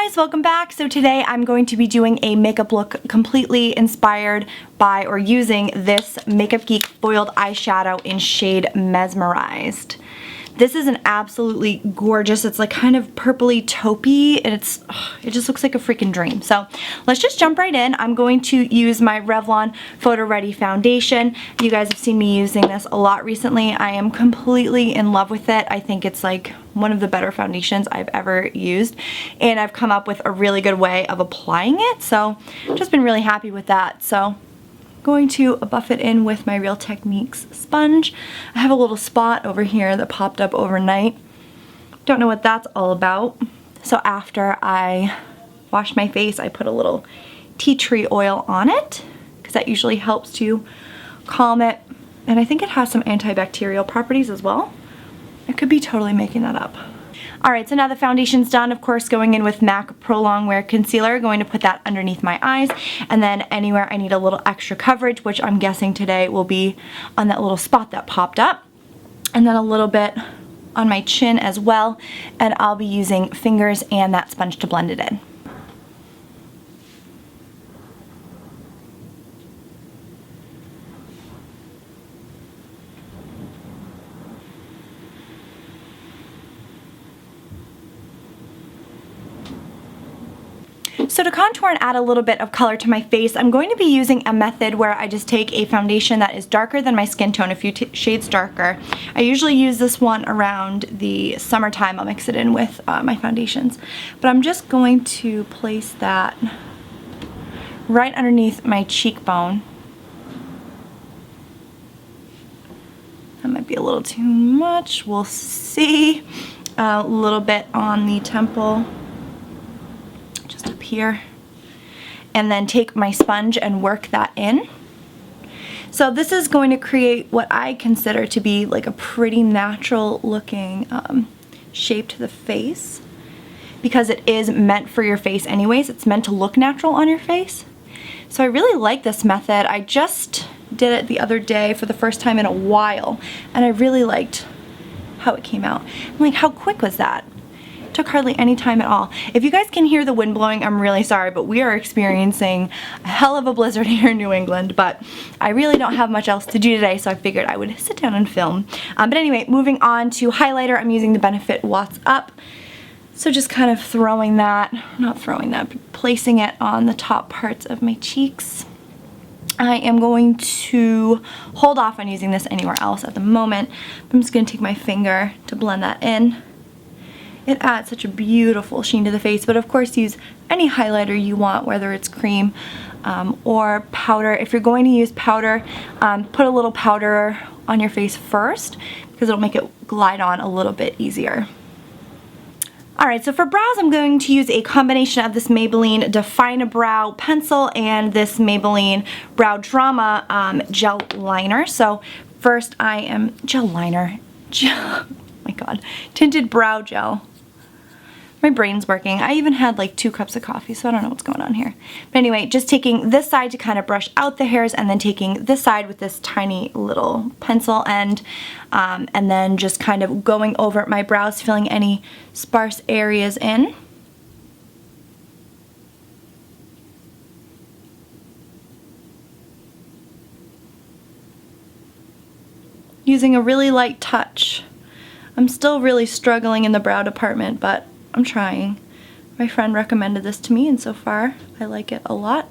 guys, welcome back. So today I'm going to be doing a makeup look completely inspired by or using this Makeup Geek foiled eyeshadow in shade Mesmerized. This is an absolutely gorgeous, it's like kind of purpley taupey, and it just looks like a freaking dream. So let's just jump right in. I'm going to use my Revlon Photoready foundation. You guys have seen me using this a lot recently. I am completely in love with it. I think it's like one of the better foundations I've ever used, and I've come up with a really good way of applying it, so I've just been really happy with that. So going to buff it in with my Real Techniques sponge. I have a little spot over here that popped up overnight. Don't know what that's all about. So after I wash my face, I put a little tea tree oil on it because that usually helps to calm it. And I think it has some antibacterial properties as well. I could be totally making that up. Alright, so now the foundation's done, of course, going in with MAC Prolongwear Concealer, going to put that underneath my eyes, and then anywhere I need a little extra coverage, which I'm guessing today will be on that little spot that popped up, and then a little bit on my chin as well, and I'll be using fingers and that sponge to blend it in. So to contour and add a little bit of color to my face, I'm going to be using a method where I just take a foundation that is darker than my skin tone, a few shades darker. I usually use this one around the summertime. I'll mix it in with my foundations. But I'm just going to place that right underneath my cheekbone. That might be a little too much. We'll see. A little bit on the temple. Up here, and then take my sponge and work that in. So this is going to create what I consider to be like a pretty natural looking shape to the face, because it is meant for your face anyways. It's meant to look natural on your face. So I really like this method. I just did it the other day for the first time in a while, and I really liked how it came out. I'm like, how quick was that? Took hardly any time at all. If you guys can hear the wind blowing, I'm really sorry, but we are experiencing a hell of a blizzard here in New England, but I really don't have much else to do today, so I figured I would sit down and film. But anyway, moving on to highlighter, I'm using the Benefit What's Up. So just kind of placing it on the top parts of my cheeks. I am going to hold off on using this anywhere else at the moment. I'm just going to take my finger to blend that in. It adds such a beautiful sheen to the face, but of course use any highlighter you want, whether it's cream or powder. If you're going to use powder, put a little powder on your face first, because it'll make it glide on a little bit easier. Alright, so for brows I'm going to use a combination of this Maybelline Define-A-Brow pencil and this Maybelline Brow Drama gel liner. So first I am oh my god, tinted brow gel. My brain's working. I even had like 2 cups of coffee, so I don't know what's going on here. But anyway, just taking this side to kind of brush out the hairs, and then taking this side with this tiny little pencil end, and then just kind of going over my brows, filling any sparse areas in. Using a really light touch. I'm still really struggling in the brow department, but I'm trying. My friend recommended this to me, and so far I like it a lot.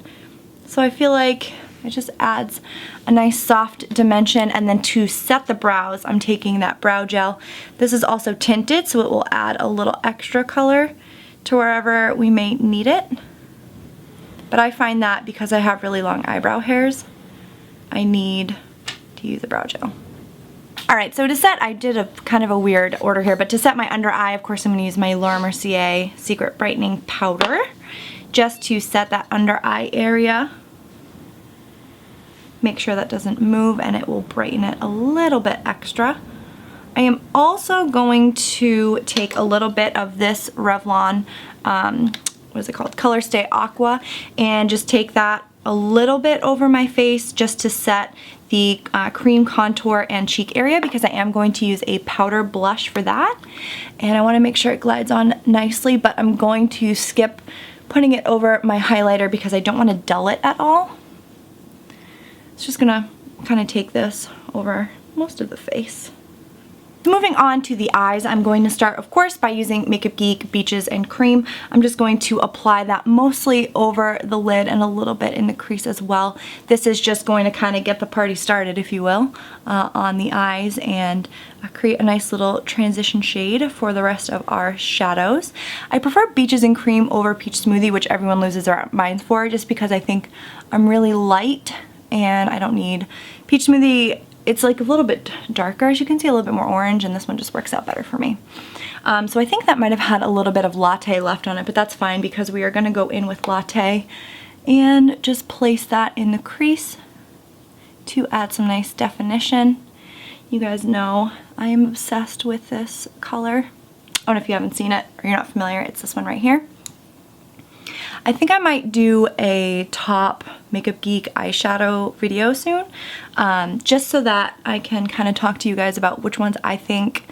So I feel like it just adds a nice soft dimension. And then to set the brows, I'm taking that brow gel. This is also tinted, so it will add a little extra color to wherever we may need it. But I find that because I have really long eyebrow hairs, I need to use a brow gel. Alright, so to set, I did a kind of a weird order here, but to set my under eye, of course I'm going to use my Mercier Secret Brightening Powder, just to set that under eye area. Make sure that doesn't move, and it will brighten it a little bit extra. I am also going to take a little bit of this Revlon, what is it called, ColorStay Aqua, and just take that a little bit over my face just to set the cream contour and cheek area because I am going to use a powder blush for that. And I want to make sure it glides on nicely, but I'm going to skip putting it over my highlighter because I don't want to dull it at all. It's just gonna kind of take this over most of the face. Moving on to the eyes, I'm going to start, of course, by using Makeup Geek Beaches and Cream. I'm just going to apply that mostly over the lid and a little bit in the crease as well. This is just going to kind of get the party started, if you will, on the eyes and create a nice little transition shade for the rest of our shadows. I prefer Beaches and Cream over Peach Smoothie, which everyone loses their minds for, just because I think I'm really light and I don't need Peach Smoothie. It's like a little bit darker, as you can see, a little bit more orange, and this one just works out better for me. So I think that might have had a little bit of Latte left on it, but that's fine because we are going to go in with Latte and just place that in the crease to add some nice definition. You guys know I am obsessed with this color. Oh, and if you haven't seen it or you're not familiar, it's this one right here. I think I might do a top Makeup Geek eyeshadow video soon, just so that I can kind of talk to you guys about which ones I think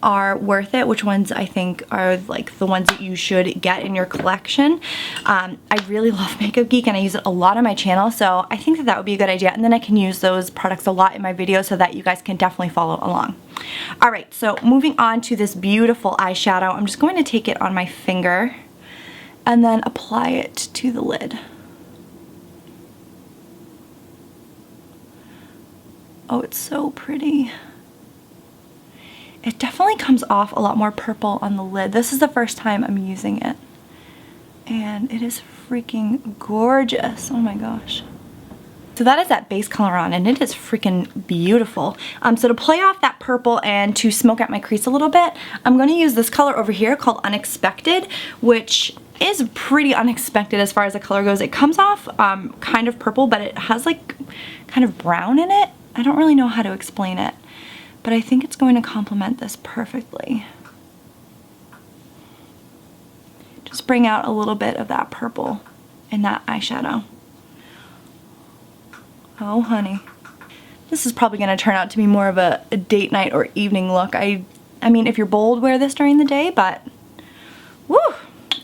are worth it, which ones I think are like the ones that you should get in your collection. I really love Makeup Geek and I use it a lot on my channel, so I think that that would be a good idea, and then I can use those products a lot in my videos so that you guys can definitely follow along. Alright, so moving on to this beautiful eyeshadow, I'm just going to take it on my finger and then apply it to the lid. Oh, it's so pretty. It definitely comes off a lot more purple on the lid. This is the first time I'm using it, and it is freaking gorgeous. Oh my gosh. So that is that base color on, and it is freaking beautiful. So to play off that purple and to smoke out my crease a little bit, I'm going to use this color over here called Unexpected, which is pretty unexpected as far as the color goes. It comes off kind of purple, but it has like kind of brown in it. I don't really know how to explain it, but I think it's going to complement this perfectly. Just bring out a little bit of that purple in that eyeshadow. Oh honey. This is probably going to turn out to be more of a date night or evening look. I mean, if you're bold, wear this during the day, but woo!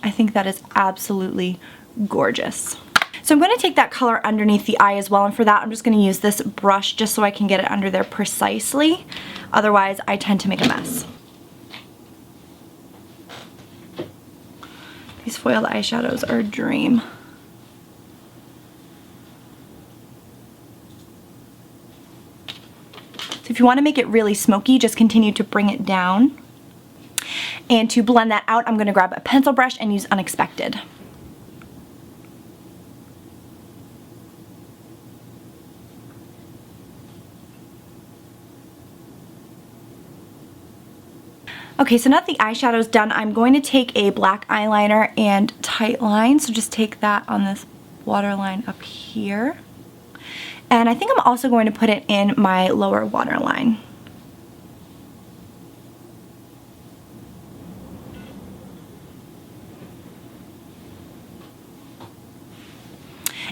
I think that is absolutely gorgeous. So I'm going to take that color underneath the eye as well, and for that I'm just going to use this brush just so I can get it under there precisely. Otherwise I tend to make a mess. These foiled eyeshadows are a dream. So if you want to make it really smoky, just continue to bring it down. And to blend that out, I'm going to grab a pencil brush and use Unexpected. Okay, so now that the eyeshadow's done, I'm going to take a black eyeliner and tight line. So just take that on this waterline up here. And I think I'm also going to put it in my lower waterline.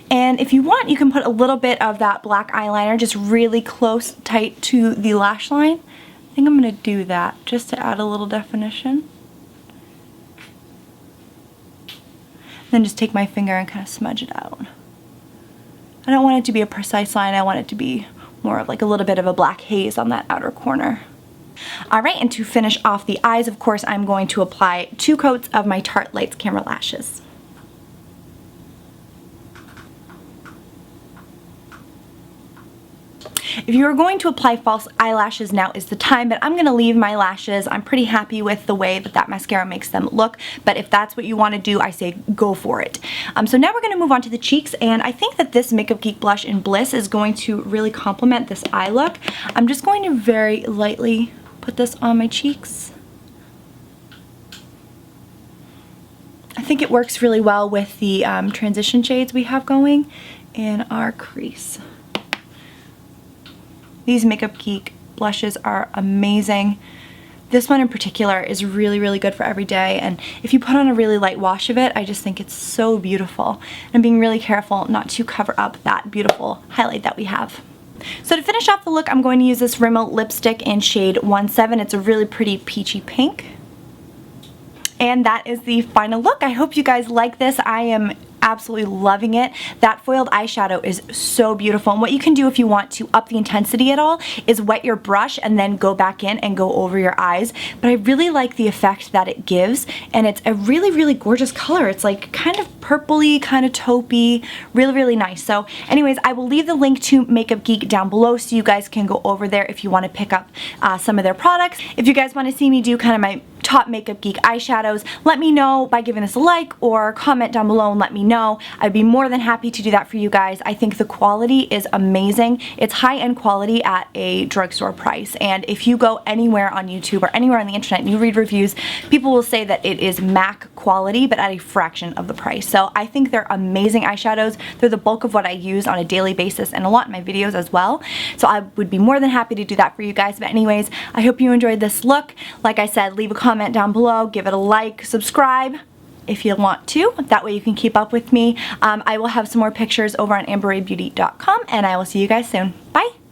And if you want, you can put a little bit of that black eyeliner just really close, tight to the lash line. I think I'm going to do that just to add a little definition. Then just take my finger and kind of smudge it out. I don't want it to be a precise line, I want it to be more of like a little bit of a black haze on that outer corner. Alright, and to finish off the eyes, of course, I'm going to apply 2 coats of my Tarte Lights Camera Lashes. If you are going to apply false eyelashes, now is the time, but I'm going to leave my lashes. I'm pretty happy with the way that mascara makes them look, but if that's what you want to do, I say go for it. So now we're going to move on to the cheeks, and I think that this Makeup Geek blush in Bliss is going to really complement this eye look. I'm just going to very lightly put this on my cheeks. I think it works really well with the transition shades we have going in our crease. These Makeup Geek blushes are amazing. This one in particular is really, really good for every day, and if you put on a really light wash of it, I just think it's so beautiful. And I'm being really careful not to cover up that beautiful highlight that we have. So to finish off the look, I'm going to use this Rimmel lipstick in shade 17. It's a really pretty peachy pink. And that is the final look. I hope you guys like this. I am absolutely loving it. That foiled eyeshadow is so beautiful, and what you can do if you want to up the intensity at all is wet your brush and then go back in and go over your eyes. But I really like the effect that it gives, and it's a really gorgeous color. It's like kind of purpley, kind of taupey, really nice. So anyways, I will leave the link to Makeup Geek down below so you guys can go over there if you want to pick up some of their products. If you guys want to see me do kind of my top Makeup Geek eyeshadows, let me know by giving this a like or comment down below and let me know. I'd be more than happy to do that for you guys. I think the quality is amazing. It's high-end quality at a drugstore price, and if you go anywhere on YouTube or anywhere on the internet and you read reviews, people will say that it is MAC quality but at a fraction of the price. So I think they're amazing eyeshadows. They're the bulk of what I use on a daily basis and a lot in my videos as well. So I would be more than happy to do that for you guys. But anyways, I hope you enjoyed this look. Like I said, leave a comment down below, give it a like, subscribe if you want to. That way you can keep up with me. I will have some more pictures over on amberraybeauty.com, and I will see you guys soon. Bye!